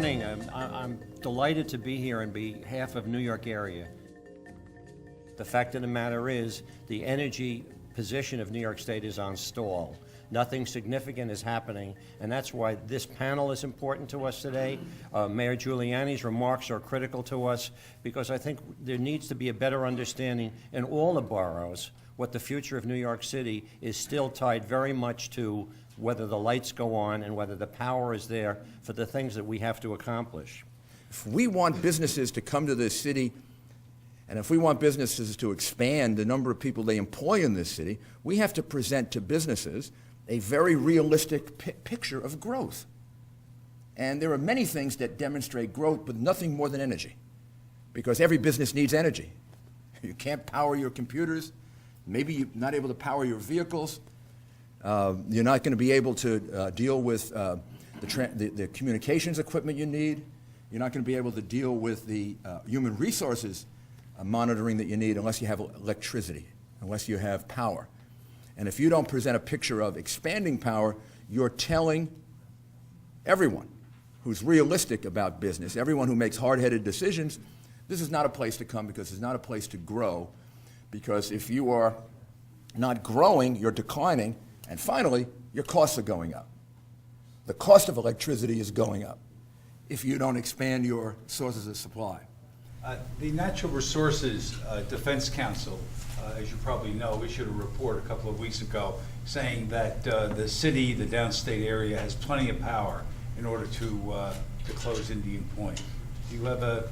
morning. I'm delighted to be here on behalf of New York area. The fact of the matter is, the energy position of New York State is on stall. Nothing significant is happening, and that's why this panel is important to us today. Mayor Giuliani's remarks are critical to us because I think there needs to be a better understanding in all the boroughs what the future of New York City is still tied very much to whether the lights go on and whether the power is there for the things that we have to accomplish. If we want businesses to come to this city, and if we want businesses to expand the number of people they employ in this city, we have to present to businesses a very realistic picture of growth. And there are many things that demonstrate growth, but nothing more than energy, because every business needs energy. You can't power your computers. Maybe you're not able to power your vehicles. You're not going to be able to deal with the communications equipment you need. You're not going to be able to deal with the human resources monitoring that you need unless you have electricity, unless you have power. And if you don't present a picture of expanding power, you're telling everyone who's realistic about business, everyone who makes hard-headed decisions, this is not a place to come because it's not a place to grow, because if you are not growing, you're declining, and finally, your costs are going up. The cost of electricity is going up if you don't expand your sources of supply. The Natural Resources Defense Council, as you probably know, issued a report a couple of weeks ago saying that the city, the downstate area, has plenty of power in order to close Indian Point. Do you have a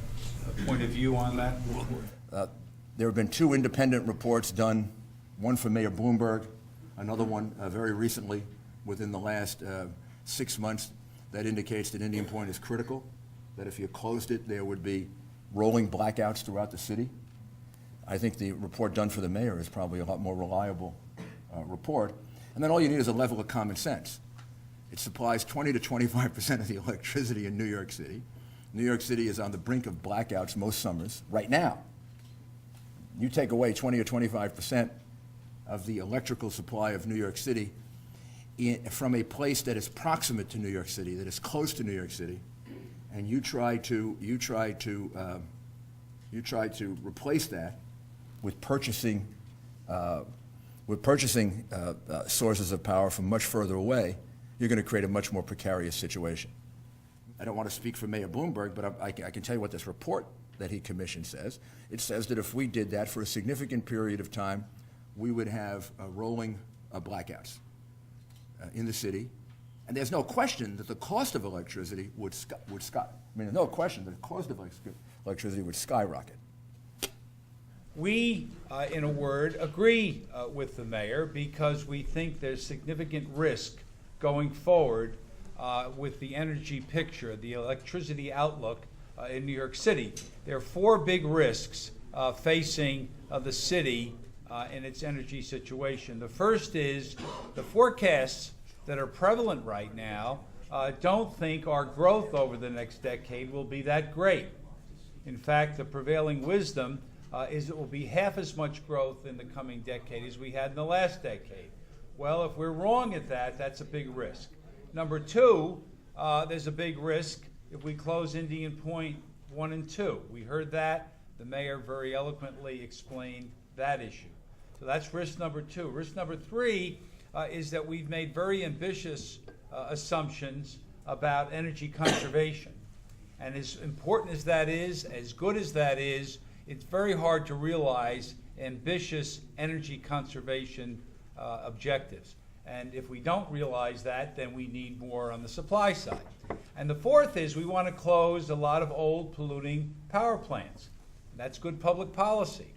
point of view on that report? There have been two independent reports done, one for Mayor Bloomberg, another one very recently within the last 6 months that indicates that Indian Point is critical, that if you closed it, there would be rolling blackouts throughout the city. I think the report done for the mayor is probably a lot more reliable report. And then all you need is a level of common sense. It supplies 20 to 25% of the electricity in New York City. New York City is on the brink of blackouts most summers right now. You take away 20 or 25% of the electrical supply of New York City from a place that is proximate to New York City, that is close to New York City, and you try to replace that with purchasing sources of power from much further away, you're going to create a much more precarious situation. I don't want to speak for Mayor Bloomberg, but I can tell you what this report that he commissioned says. It says that if we did that for a significant period of time, we would have rolling blackouts in the city. And there's no question that the cost of electricity would there's no question that the cost of electricity would skyrocket. We, in a word, agree with the mayor because we think there's significant risk going forward with the energy picture, the electricity outlook in New York City. There are four big risks facing the city in its energy situation. The first is the forecasts that are prevalent right now don't think our growth over the next decade will be that great. In fact, the prevailing wisdom is it will be half as much growth in the coming decade as we had in the last decade. Well, if we're wrong at that, that's a big risk. Number two, there's a big risk if we close Indian Point 1 and 2. We heard that. The mayor very eloquently explained that issue. So that's risk number two. Risk number three is that we've made very ambitious assumptions about energy conservation. And as important as that is, as good as that is, it's very hard to realize ambitious energy conservation objectives. And if we don't realize that, then we need more on the supply side. And the fourth is we want to close a lot of old polluting power plants. That's good public policy.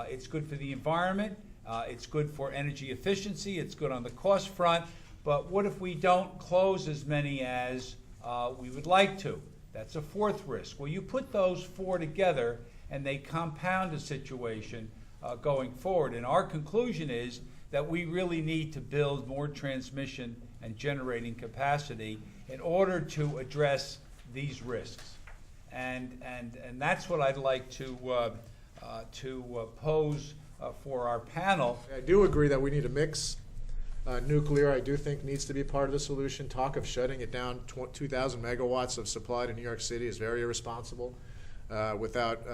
It's good for the environment. It's good for energy efficiency. It's good on the cost front. But what if we don't close as many as we would like to? That's a fourth risk. Well, you put those four together and they compound a situation going forward. And our conclusion is that we really need to build more transmission and generating capacity in order to address these risks. And that's what I'd like to pose for our panel. I do agree that we need a mix Nuclear, I do think, needs to be part of the solution. Talk of shutting it down, 2,000 megawatts of supply to New York City is very irresponsible without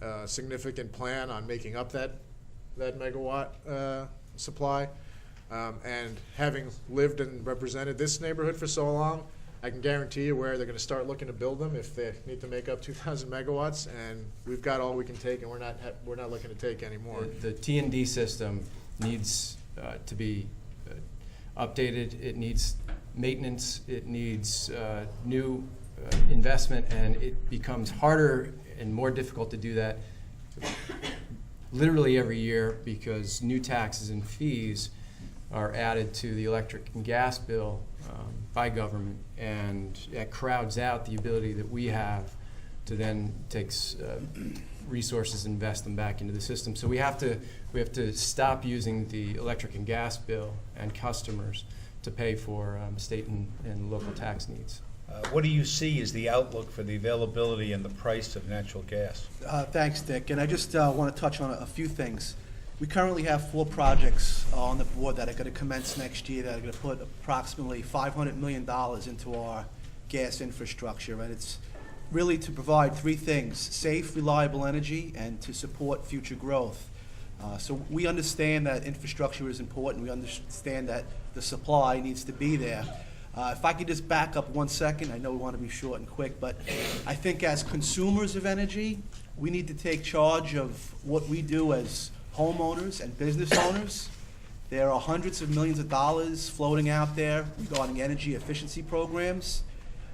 a significant plan on making up that megawatt supply. And having lived and represented this neighborhood for so long, I can guarantee you where they're going to start looking to build them if they need to make up 2,000 megawatts, and we've got all we can take, and we're not looking to take any more. The T&D system needs to be updated. It needs maintenance. It needs new investment, and it becomes harder and more difficult to do that literally every year because new taxes and fees are added to the electric and gas bill by government, and that crowds out the ability that we have to then take resources and invest them back into the system. So we have to stop using the electric and gas bill and customers to pay for state and local tax needs. What do you see as the outlook for the availability and the price of natural gas? Thanks, Dick. And I just want to touch on a few things. We currently have 4 projects on the board that are going to commence next year that are going to put approximately $500 million into our gas infrastructure. And it's really to provide 3 things: safe, reliable energy, and to support future growth. So we understand that infrastructure is important. We understand that the supply needs to be there. If I could just back up 1 second, I know we want to be short and quick, but I think as consumers of energy, we need to take charge of what we do as homeowners and business owners. There are hundreds of millions of dollars floating out there regarding energy efficiency programs.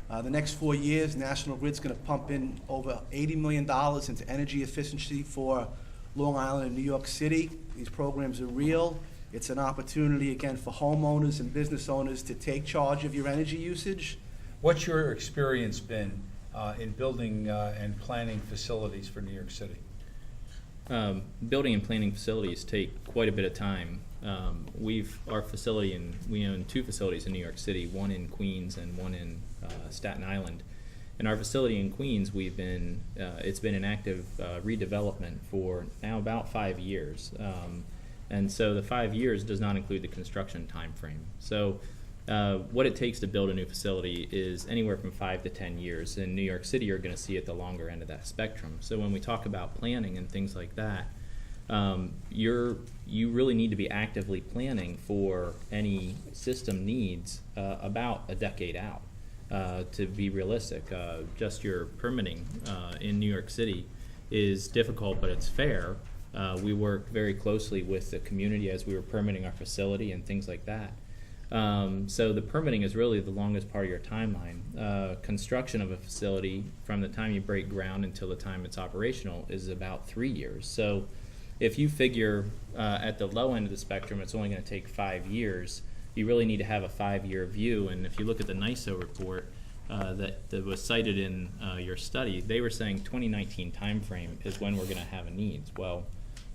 The next 4 years, National Grid's going to pump in over $80 million into energy efficiency for Long Island and New York City. These programs are real. It's an opportunity, again, for homeowners and business owners to take charge of your energy usage. What's your experience been in building and planning facilities for New York City? Building and planning facilities take quite a bit of time. Our facility, and we own 2 facilities in New York City, one in Queens and one in Staten Island. And our facility in Queens, it's been an active redevelopment for now about 5 years. And so the 5 years does not include the construction time frame. So what it takes to build a new facility is anywhere from 5 to 10 years. In New York City, you're going to see at the longer end of that spectrum. So when we talk about planning and things like that, you really need to be actively planning for any system needs about a decade out to be realistic. Just your permitting in New York City is difficult, but it's fair. We work very closely with the community as we were permitting our facility and things like that. So the permitting is really the longest part of your timeline. Construction of a facility from the time you break ground until the time it's operational is about 3 years. So if you figure at the low end of the spectrum it's only going to take 5 years, you really need to have a 5-year view. And if you look at the NYSO report that was cited in your study, they were saying 2019 timeframe is when we're going to have a needs. Well,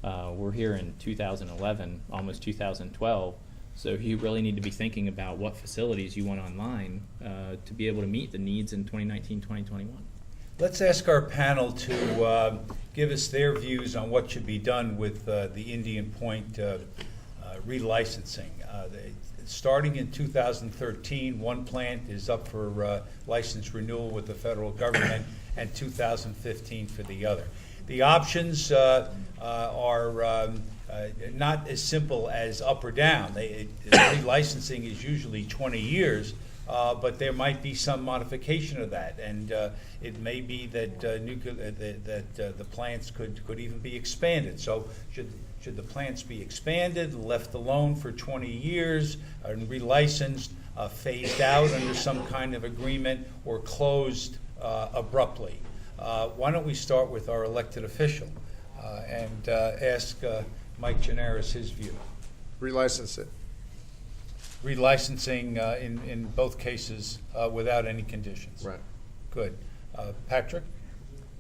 we're here in 2011, almost 2012. So you really need to be thinking about what facilities you want online to be able to meet the needs in 2019, 2021. Let's ask our panel to give us their views on what should be done with the Indian Point relicensing. Starting in 2013, one plant is up for license renewal with the federal government, and 2015 for the other. The options are not as simple as up or down. Relicensing is usually 20 years, but there might be some modification of that, and it may be that the plants could even be expanded. So should the plants be expanded, left alone for 20 years, and relicensed, phased out under some kind of agreement, or closed abruptly? Why don't we start with our elected official and ask Mike Gianaris his view. Relicense it. Relicensing in both cases without any conditions. Right. Good. Patrick?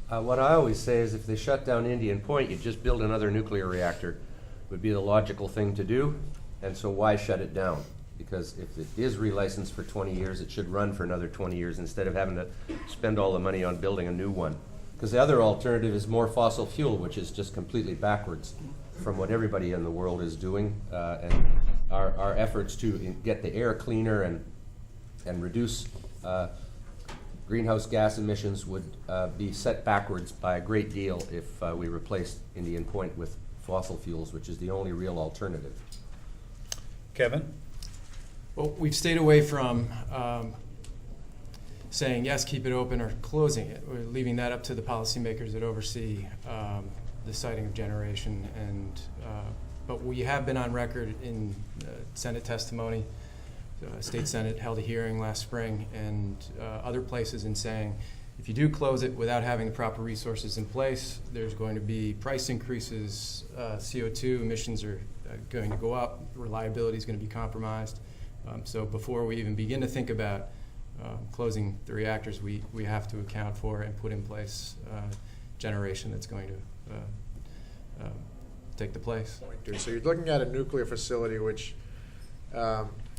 What I always say is if they shut down Indian Point, you just build another nuclear reactor. Would be the logical thing to do, and so why shut it down? Because if it is relicensed for 20 years, it should run for another 20 years instead of having to spend all the money on building a new one. Because the other alternative is more fossil fuel, which is just completely backwards from what everybody in the world is doing, and our efforts to get the air cleaner and reduce greenhouse gas emissions would be set backwards by a great deal if we replaced Indian Point with fossil fuels, which is the only real alternative. Kevin? Well, we've stayed away from saying, yes, keep it open, or closing it. We're leaving that up to the policymakers that oversee the siting of generation. But we have been on record in Senate testimony. State Senate held a hearing last spring, and other places, in saying, if you do close it without having the proper resources in place, there's going to be price increases, CO2 emissions are going to go up, reliability is going to be compromised. So before we even begin to think about closing the reactors, we have to account for and put in place generation that's going to take the place. So you're looking at a nuclear facility which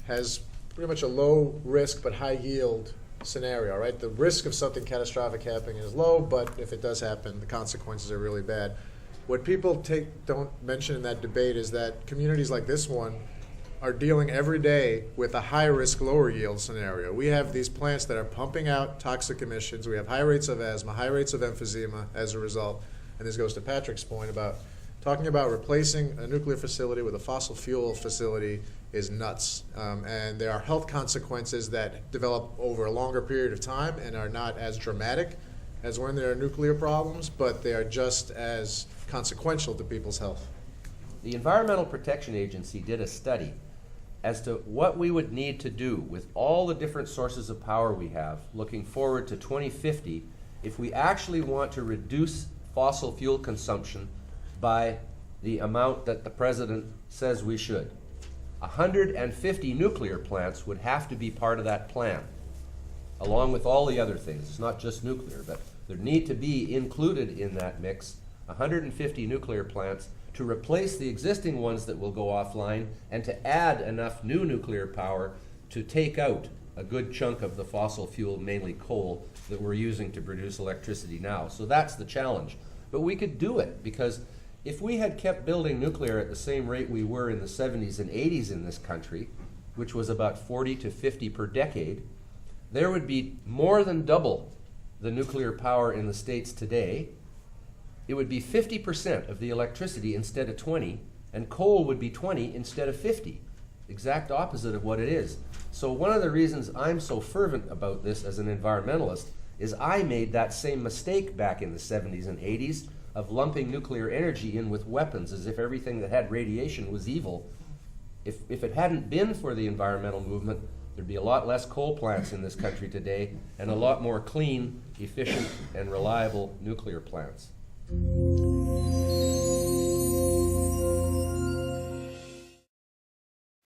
has pretty much a low risk but high yield scenario, right? The risk of something catastrophic happening is low, but if it does happen, the consequences are really bad. What people don't mention in that debate is that communities like this one are dealing every day with a high risk, lower yield scenario. We have these plants that are pumping out toxic emissions. We have high rates of asthma, high rates of emphysema as a result. And this goes to Patrick's point about talking about replacing a nuclear facility with a fossil fuel facility is nuts. And there are health consequences that develop over a longer period of time and are not as dramatic as when there are nuclear problems, but they are just as consequential to people's health. The Environmental Protection Agency did a study as to what we would need to do with all the different sources of power we have looking forward to 2050 if we actually want to reduce fossil fuel consumption by the amount that the President says we should. 150 nuclear plants would have to be part of that plan, along with all the other things. It's not just nuclear, but there need to be included in that mix 150 nuclear plants to replace the existing ones that will go offline and to add enough new nuclear power to take out a good chunk of the fossil fuel, mainly coal, that we're using to produce electricity now. So that's the challenge. But we could do it, because if we had kept building nuclear at the same rate we were in the 70s and 80s in this country, which was about 40 to 50 per decade, there would be more than double the nuclear power in the States today. It would be 50% of the electricity instead of 20, and coal would be 20 instead of 50. Exact opposite of what it is. So one of the reasons I'm so fervent about this as an environmentalist is I made that same mistake back in the 70s and 80s of lumping nuclear energy in with weapons as if everything that had radiation was evil. If it hadn't been for the environmental movement, there'd be a lot less coal plants in this country today and a lot more clean, efficient, and reliable nuclear plants.